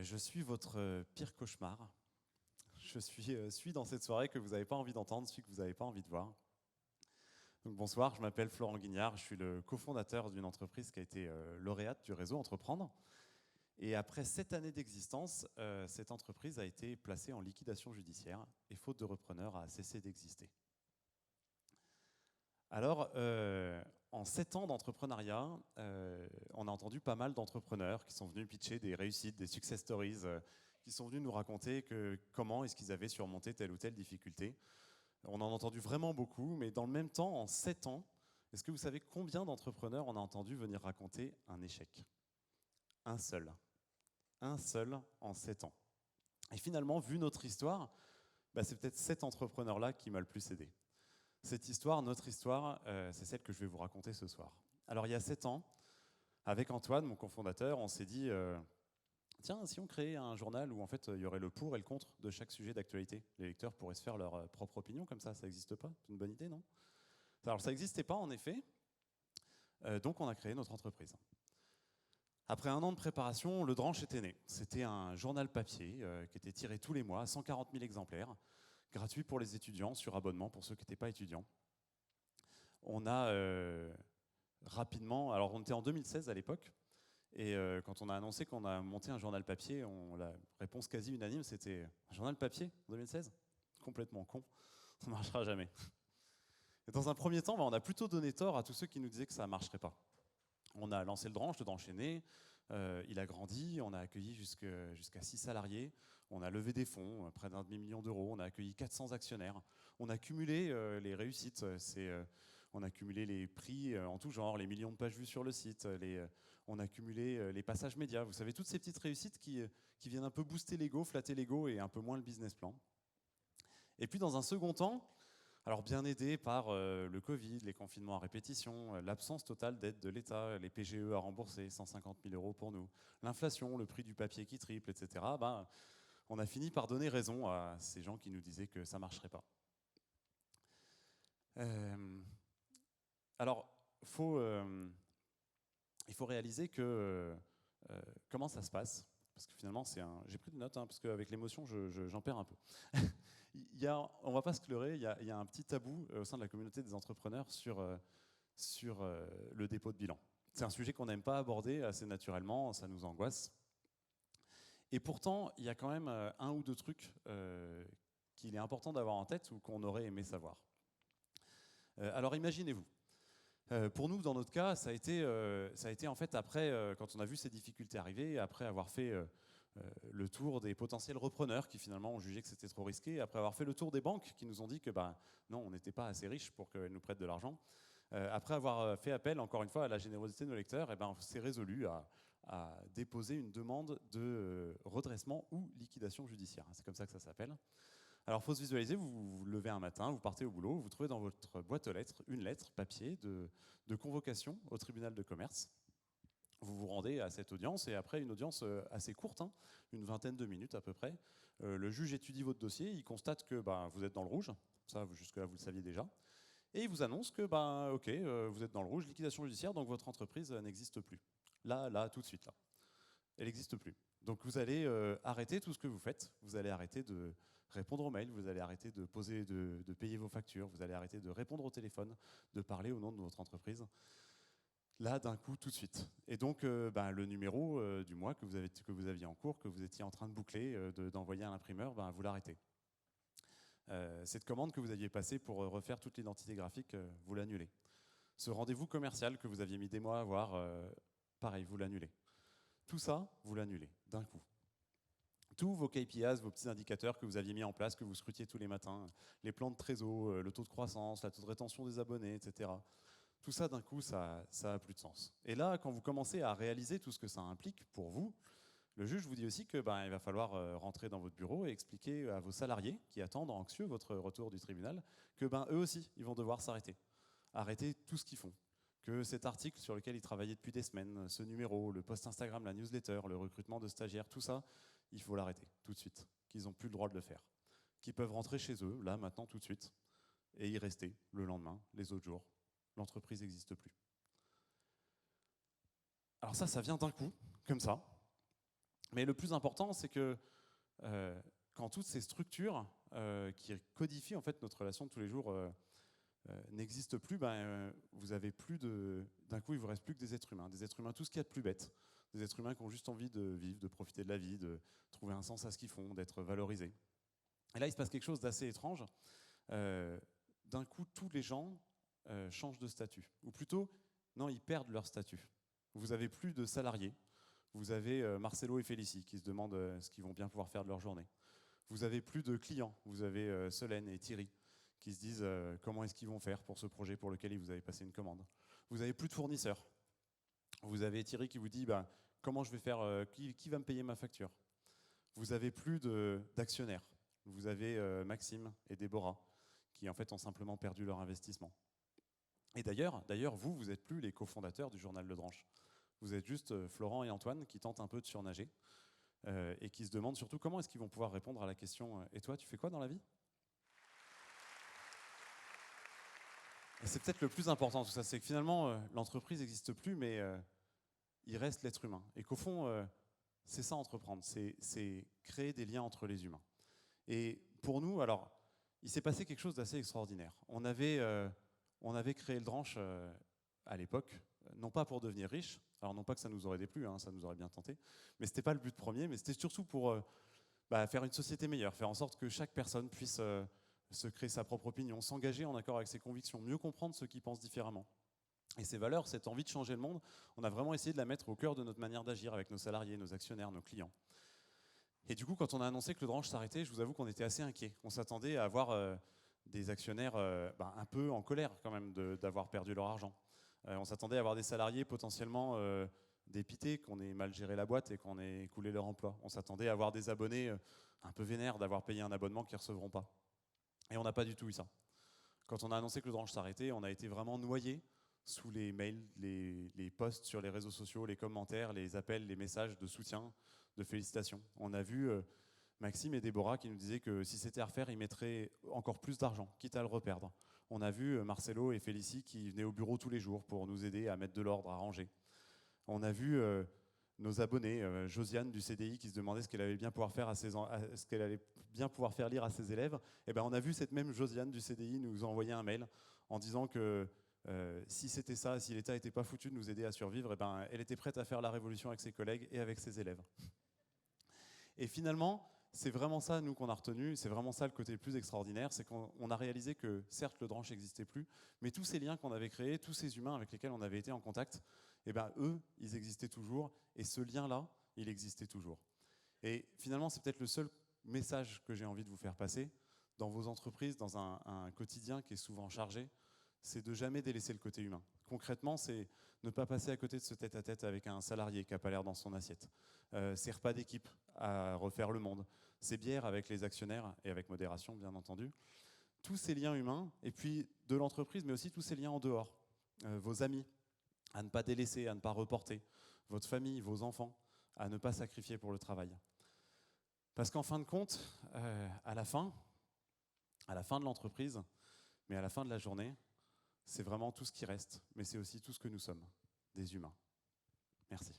Je suis votre pire cauchemar. Je suis dans cette soirée que vous n'avez pas envie d'entendre, celui que vous n'avez pas envie de voir. Donc bonsoir, je m'appelle Florent Guignard, je suis le cofondateur d'une entreprise qui a été lauréate du réseau Entreprendre. Et après 7 années d'existence, cette entreprise a été placée en liquidation judiciaire et faute de repreneur a cessé d'exister. Alors, en 7 ans d'entrepreneuriat, on a entendu pas mal d'entrepreneurs qui sont venus pitcher des réussites, des success stories, qui sont venus nous raconter comment est-ce qu'ils avaient surmonté telle ou telle difficulté. On en a entendu vraiment beaucoup, mais dans le même temps, en 7 ans, est-ce que vous savez combien d'entrepreneurs on a entendu venir raconter un échec? Un seul. Un seul en 7 ans. Et finalement, vu notre histoire, c'est peut-être cet entrepreneur-là qui m'a le plus aidé. Cette histoire, notre histoire, c'est celle que je vais vous raconter ce soir. Alors il y a 7 ans, avec Antoine, mon cofondateur, on s'est dit tiens, si on créait un journal où en fait il y aurait le pour et le contre de chaque sujet d'actualité, les lecteurs pourraient se faire leur propre opinion comme ça n'existe pas? C'est une bonne idée, non? Alors ça n'existait pas en effet, donc on a créé notre entreprise. Après 1 an de préparation, le Dranche était né. C'était un journal papier qui était tiré tous les mois, 140 000 exemplaires, gratuit pour les étudiants, sur abonnement pour ceux qui n'étaient pas étudiants. On a rapidement, alors on était en 2016 à l'époque, et quand on a annoncé qu'on a monté un journal papier, la réponse quasi unanime c'était « Un journal papier en 2016 ?» Complètement con, ça ne marchera jamais. Et dans un premier temps, on a plutôt donné tort à tous ceux qui nous disaient que ça ne marcherait pas. On a lancé le Dranche enchaîné, il a grandi, on a accueilli jusqu'à 6 salariés, on a levé des fonds, près d'1,5 million d'euros, on a accueilli 400 actionnaires, on a cumulé les réussites, on a cumulé les prix en tout genre, les millions de pages vues sur le site, on a cumulé les passages médias, vous savez, toutes ces petites réussites qui viennent un peu booster l'ego, flatter l'ego et un peu moins le business plan. Et puis dans un second temps, alors bien aidé par le Covid, les confinements à répétition, l'absence totale d'aide de l'État, les PGE à rembourser, 150 000 euros pour nous, l'inflation, le prix du papier qui triple, etc., on a fini par donner raison à ces gens qui nous disaient que ça ne marcherait pas. Alors, il faut réaliser que comment ça se passe, parce que finalement, j'ai pris des notes, parce qu'avec l'émotion, j'en perds un peu. On ne va pas se leurrer, il y a un petit tabou au sein de la communauté des entrepreneurs sur le dépôt de bilan. C'est un sujet qu'on n'aime pas aborder assez naturellement, ça nous angoisse. Et pourtant, il y a quand même 1 ou 2 trucs qu'il est important d'avoir en tête ou qu'on aurait aimé savoir. Alors imaginez-vous, pour nous, dans notre cas, ça a été en fait après, quand on a vu ces difficultés arriver, après avoir fait le tour des potentiels repreneurs qui finalement ont jugé que c'était trop risqué, après avoir fait le tour des banques qui nous ont dit que non, on n'était pas assez riches pour qu'elles nous prêtent de l'argent, après avoir fait appel encore une fois à la générosité de nos lecteurs, on s'est résolu à déposer une demande de redressement ou liquidation judiciaire. C'est comme ça que ça s'appelle. Alors, il faut se visualiser, vous vous levez un matin, vous partez au boulot, vous trouvez dans votre boîte aux lettres une lettre papier de convocation au tribunal de commerce. Vous vous rendez à cette audience et après une audience assez courte, une vingtaine de minutes à peu près, le juge étudie votre dossier, il constate que vous êtes dans le rouge, ça jusque-là vous le saviez déjà, et il vous annonce que ok, vous êtes dans le rouge, liquidation judiciaire, donc votre entreprise n'existe plus. Là, tout de suite, là. Elle n'existe plus. Donc vous allez arrêter tout ce que vous faites, vous allez arrêter de répondre aux mails, vous allez arrêter de payer vos factures, vous allez arrêter de répondre au téléphone, de parler au nom de votre entreprise. Là, d'un coup, tout de suite. Et donc, le numéro du mois que vous aviez en cours, que vous étiez en train de boucler, d'envoyer à l'imprimeur, vous l'arrêtez. Cette commande que vous aviez passée pour refaire toute l'identité graphique, vous l'annulez. Ce rendez-vous commercial que vous aviez mis des mois à avoir, pareil, vous l'annulez. Tout ça, vous l'annulez, d'un coup. Tous vos KPIs, vos petits indicateurs que vous aviez mis en place, que vous scrutiez tous les matins, les plans de trésor, le taux de croissance, le taux de rétention des abonnés, etc. Tout ça, d'un coup, ça n'a plus de sens. Et là, quand vous commencez à réaliser tout ce que ça implique pour vous, le juge vous dit aussi que il va falloir rentrer dans votre bureau et expliquer à vos salariés qui attendent anxieux votre retour du tribunal que eux aussi, ils vont devoir s'arrêter. Arrêter tout ce qu'ils font. Que cet article sur lequel ils travaillaient depuis des semaines, ce numéro, le post Instagram, la newsletter, le recrutement de stagiaires, tout ça, il faut l'arrêter tout de suite. Qu'ils n'ont plus le droit de le faire. Qu'ils peuvent rentrer chez eux, là, maintenant, tout de suite, et y rester le lendemain, les autres jours. L'entreprise n'existe plus. Alors ça vient d'un coup, comme ça. Mais le plus important, c'est que quand toutes ces structures qui codifient en fait notre relation de tous les jours n'existent plus, vous avez plus d'un coup, il vous reste plus que des êtres humains, tout ce qu'il y a de plus bête, des êtres humains qui ont juste envie de vivre, de profiter de la vie, de trouver un sens à ce qu'ils font, d'être valorisés. Et là, il se passe quelque chose d'assez étrange. D'un coup, tous les gens changent de statut, ou plutôt, non, ils perdent leur statut. Vous avez plus de salariés. Vous avez Marcelo et Félicie qui se demandent ce qu'ils vont bien pouvoir faire de leur journée. Vous avez plus de clients. Vous avez Solène et Thierry qui se disent comment est-ce qu'ils vont faire pour ce projet pour lequel vous avez passé une commande. Vous avez plus de fournisseurs. Vous avez Thierry qui vous dit comment je vais faire, qui va me payer ma facture. Vous avez plus d'actionnaires. Vous avez Maxime et Déborah qui en fait ont simplement perdu leur investissement. Et d'ailleurs, vous n'êtes plus les cofondateurs du journal Le Dranche. Vous êtes juste Florent et Antoine qui tentent un peu de surnager et qui se demandent surtout comment est-ce qu'ils vont pouvoir répondre à la question « Et toi, tu fais quoi dans la vie ?» Et c'est peut-être le plus important de tout ça, c'est que finalement, l'entreprise n'existe plus, mais il reste l'être humain. Et qu'au fond, c'est ça entreprendre, c'est créer des liens entre les humains. Et pour nous, alors, il s'est passé quelque chose d'assez extraordinaire. On avait créé le Dranche à l'époque, non pas pour devenir riche, alors non pas que ça nous aurait déplu, ça nous aurait bien tenté, mais ce n'était pas le but premier, mais c'était surtout pour faire une société meilleure, faire en sorte que chaque personne puisse se créer sa propre opinion, s'engager en accord avec ses convictions, mieux comprendre ceux qui pensent différemment. Et ces valeurs, cette envie de changer le monde, on a vraiment essayé de la mettre au cœur de notre manière d'agir avec nos salariés, nos actionnaires, nos clients. Et du coup, quand on a annoncé que le Dranche s'arrêtait, je vous avoue qu'on était assez inquiets. On s'attendait à avoir des actionnaires un peu en colère quand même d'avoir perdu leur argent. On s'attendait à avoir des salariés potentiellement dépités, qu'on ait mal géré la boîte et qu'on ait écoulé leur emploi. On s'attendait à avoir des abonnés un peu vénères d'avoir payé un abonnement qu'ils ne recevront pas. Et on n'a pas du tout eu ça. Quand on a annoncé que le Dranche s'arrêtait, on a été vraiment noyés sous les mails, les posts sur les réseaux sociaux, les commentaires, les appels, les messages de soutien, de félicitations. On a vu Maxime et Déborah qui nous disaient que si c'était à refaire, ils mettraient encore plus d'argent, quitte à le reperdre. On a vu Marcelo et Félicie qui venaient au bureau tous les jours pour nous aider à mettre de l'ordre, à ranger. On a vu nos abonnés, Josiane du CDI qui se demandait ce qu'elle allait bien pouvoir faire ce qu'elle allait bien pouvoir faire lire à ses élèves. Et on a vu cette même Josiane du CDI nous envoyer un mail en disant que si c'était ça, si l'État n'était pas foutu de nous aider à survivre, elle était prête à faire la révolution avec ses collègues et avec ses élèves. Et finalement, c'est vraiment ça, nous, qu'on a retenu, c'est vraiment ça le côté le plus extraordinaire, c'est qu'on a réalisé que, certes, le Dranche n'existait plus, mais tous ces liens qu'on avait créés, tous ces humains avec lesquels on avait été en contact, eux, ils existaient toujours, et ce lien-là, il existait toujours. Et finalement, c'est peut-être le seul message que j'ai envie de vous faire passer dans vos entreprises, dans un quotidien qui est souvent chargé, c'est de jamais délaisser le côté humain. Concrètement, c'est ne pas passer à côté de ce tête-à-tête avec un salarié qui n'a pas l'air dans son assiette. Ces repas d'équipe à refaire le monde. Ces bières avec les actionnaires et avec modération, bien entendu. Tous ces liens humains, et puis de l'entreprise, mais aussi tous ces liens en dehors. Vos amis, à ne pas délaisser, à ne pas reporter. Votre famille, vos enfants, à ne pas sacrifier pour le travail. Parce qu'en fin de compte, à la fin de l'entreprise, mais à la fin de la journée, c'est vraiment tout ce qui reste, mais c'est aussi tout ce que nous sommes, des humains. Merci.